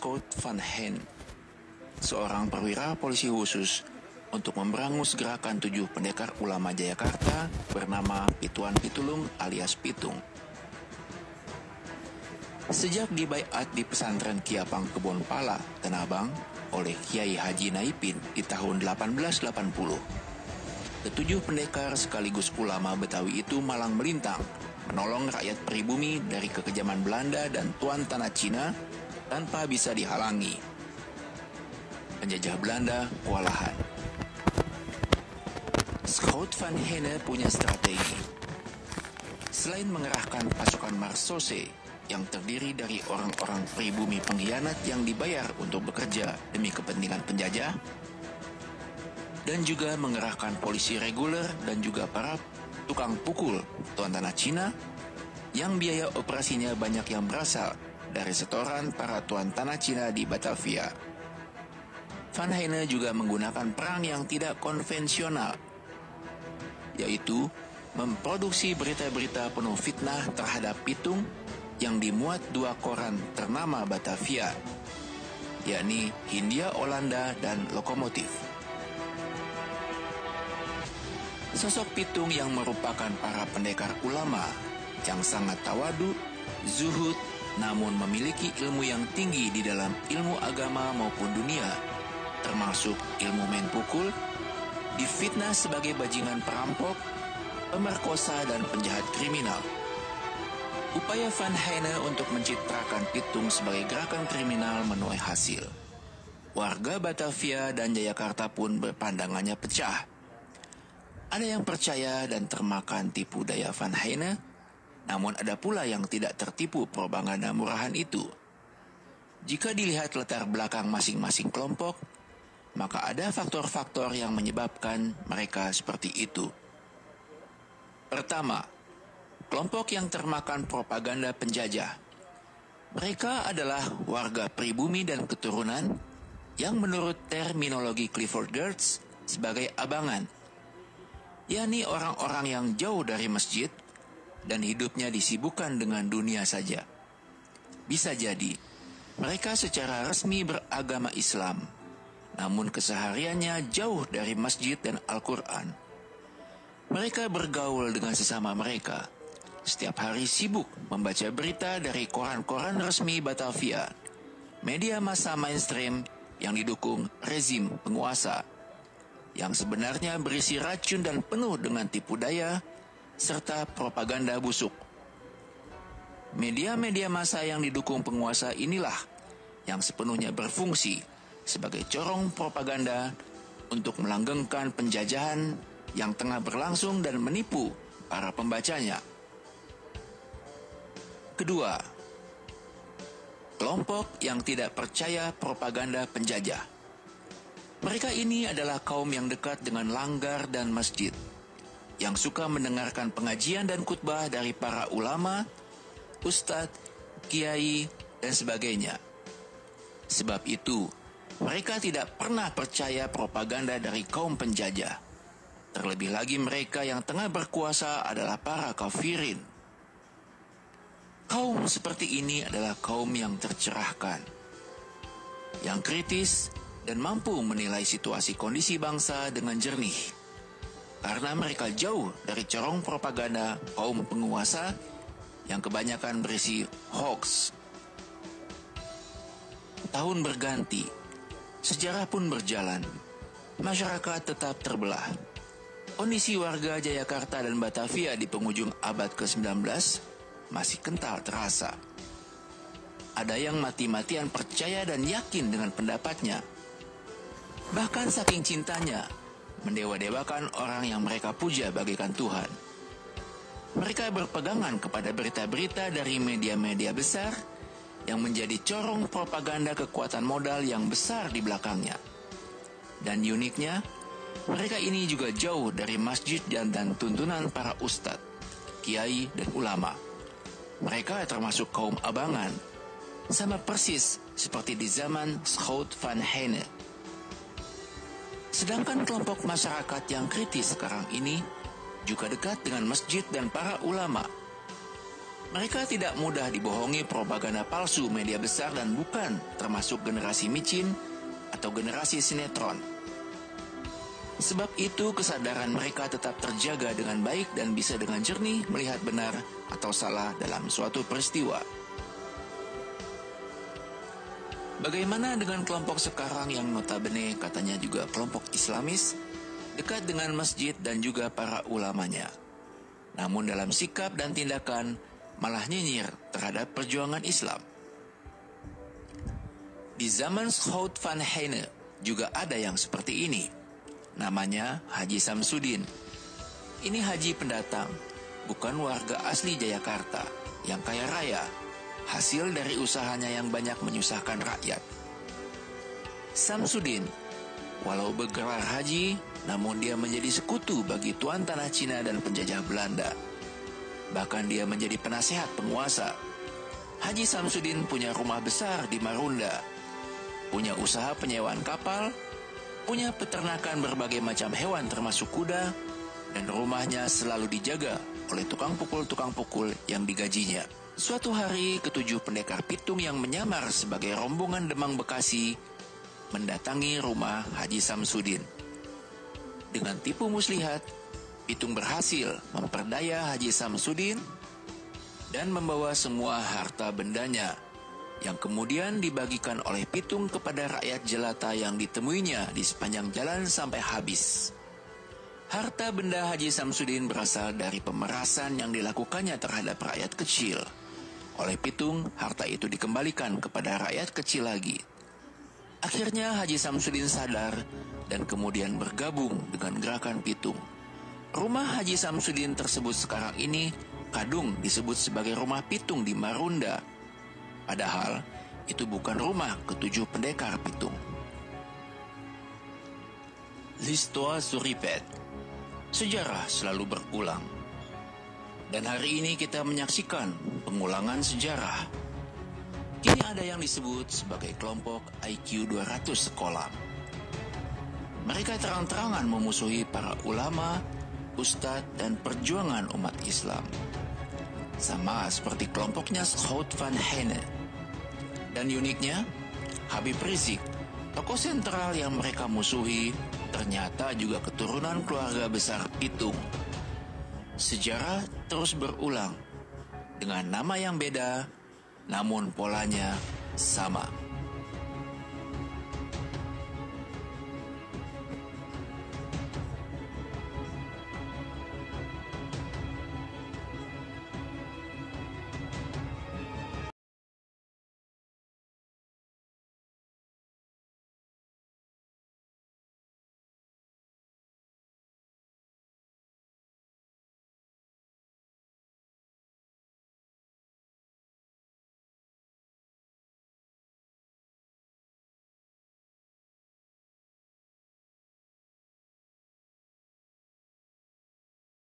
Schout van Heijn, seorang perwira polisi khusus untuk memberangus gerakan 7 pendekar ulama Jayakarta bernama Pituan Pitulung alias Pitung. Sejak dibaiat di pesantren Kiapang Kebon Pala, Tanah Abang oleh Kiai Haji Naipin di tahun 1880, ketujuh pendekar sekaligus ulama Betawi itu malang melintang menolong rakyat pribumi dari kekejaman Belanda dan tuan tanah Cina tanpa bisa dihalangi. Penjajah Belanda kewalahan. Schout van Heijn punya strategi. Selain mengerahkan pasukan Marsose yang terdiri dari orang-orang pribumi pengkhianat yang dibayar untuk bekerja demi kepentingan penjajah, dan juga mengerahkan polisi reguler dan juga para tukang pukul tuan tanah Cina yang biaya operasinya banyak yang berasal dari setoran para tuan tanah Cina di Batavia. Van Heijn juga menggunakan perang yang tidak konvensional, yaitu memproduksi berita-berita penuh fitnah terhadap Pitung yang dimuat 2 koran ternama Batavia, yakni Hindia Olanda dan Lokomotif. Sosok Pitung yang merupakan para pendekar ulama yang sangat tawadu, zuhud, namun memiliki ilmu yang tinggi di dalam ilmu agama maupun dunia, termasuk ilmu main pukul, difitnah sebagai bajingan perampok, pemerkosa dan penjahat kriminal. Upaya Van Heijn untuk mencitrakan Pitung sebagai gerakan kriminal menuai hasil. Warga Batavia dan Jayakarta pun berpandangannya pecah. Ada yang percaya dan termakan tipu daya Van Heijn, namun ada pula yang tidak tertipu propaganda murahan itu. Jika dilihat latar belakang masing-masing kelompok, maka ada faktor-faktor yang menyebabkan mereka seperti itu. Pertama, kelompok yang termakan propaganda penjajah. Mereka adalah warga pribumi dan keturunan yang menurut terminologi Clifford Geertz sebagai abangan, yakni orang-orang yang jauh dari masjid dan hidupnya disibukkan dengan dunia saja. Bisa jadi, mereka secara resmi beragama Islam, namun kesehariannya jauh dari masjid dan Al-Quran. Mereka bergaul dengan sesama mereka, setiap hari sibuk membaca berita dari koran-koran resmi Batavia, media massa mainstream yang didukung rezim penguasa, yang sebenarnya berisi racun dan penuh dengan tipu daya, serta propaganda busuk. Media-media massa yang didukung penguasa inilah yang sepenuhnya berfungsi sebagai corong propaganda untuk melanggengkan penjajahan yang tengah berlangsung dan menipu para pembacanya. Kedua, kelompok yang tidak percaya propaganda penjajah. Mereka ini adalah kaum yang dekat dengan langgar dan masjid, yang suka mendengarkan pengajian dan khutbah dari para ulama, ustadz, kiai, dan sebagainya. Sebab itu, mereka tidak pernah percaya propaganda dari kaum penjajah. Terlebih lagi mereka yang tengah berkuasa adalah para kafirin. Kaum seperti ini adalah kaum yang tercerahkan, yang kritis dan mampu menilai situasi kondisi bangsa dengan jernih. Karena mereka jauh dari corong propaganda kaum penguasa yang kebanyakan berisi hoax. Tahun berganti, sejarah pun berjalan, masyarakat tetap terbelah. Kondisi warga Jayakarta dan Batavia di penghujung abad ke-19 masih kental terasa. Ada yang mati-matian percaya dan yakin dengan pendapatnya. Bahkan saking cintanya, mendewa-dewakan orang yang mereka puja bagaikan Tuhan. Mereka berpegangan kepada berita-berita dari media-media besar yang menjadi corong propaganda kekuatan modal yang besar di belakangnya. Dan uniknya, mereka ini juga jauh dari masjid dan tuntunan para ustadz, kiai, dan ulama. Mereka termasuk kaum abangan, sama persis seperti di zaman Schout van Heijn. Sedangkan kelompok masyarakat yang kritis sekarang ini juga dekat dengan masjid dan para ulama. Mereka tidak mudah dibohongi propaganda palsu media besar dan bukan termasuk generasi micin atau generasi sinetron. Sebab itu kesadaran mereka tetap terjaga dengan baik dan bisa dengan jernih melihat benar atau salah dalam suatu peristiwa. Bagaimana dengan kelompok sekarang yang notabene katanya juga kelompok Islamis, dekat dengan masjid dan juga para ulamanya, namun dalam sikap dan tindakan malah nyinyir terhadap perjuangan Islam? Di zaman Schout van Heine juga ada yang seperti ini. Namanya Haji Samsudin. Ini haji pendatang, bukan warga asli Jayakarta yang kaya raya, hasil dari usahanya yang banyak menyusahkan rakyat. Samsudin, walau bergelar haji, namun dia menjadi sekutu bagi tuan tanah Cina dan penjajah Belanda. Bahkan dia menjadi penasehat penguasa. Haji Samsudin punya rumah besar di Marunda, punya usaha penyewaan kapal, punya peternakan berbagai macam hewan termasuk kuda, dan rumahnya selalu dijaga oleh tukang pukul yang digajinya. Suatu hari, ketujuh pendekar pitung yang menyamar sebagai rombongan Demang Bekasi mendatangi rumah Haji Samsudin. Dengan tipu muslihat, pitung berhasil memperdaya Haji Samsudin dan membawa semua harta bendanya, yang kemudian dibagikan oleh pitung kepada rakyat jelata yang ditemuinya di sepanjang jalan sampai habis. Harta benda Haji Samsudin berasal dari pemerasan yang dilakukannya terhadap rakyat kecil. Oleh pitung, harta itu dikembalikan kepada rakyat kecil lagi. Akhirnya Haji Samsudin sadar dan kemudian bergabung dengan gerakan pitung. Rumah Haji Samsudin tersebut sekarang ini kadung disebut sebagai rumah pitung di Marunda. Padahal itu bukan rumah ketujuh pendekar pitung. L'histoire se répète. Sejarah selalu berulang. Dan hari ini kita menyaksikan pengulangan sejarah. Kini ada yang disebut sebagai kelompok IQ 200 sekolah. Mereka terang-terangan memusuhi para ulama, ustadz, dan perjuangan umat Islam. Sama seperti kelompoknya Schout van Heine. Dan uniknya, Habib Rizik, tokoh sentral yang mereka musuhi, ternyata juga keturunan keluarga besar pitung. Sejarah terus berulang, dengan nama yang beda, namun polanya sama.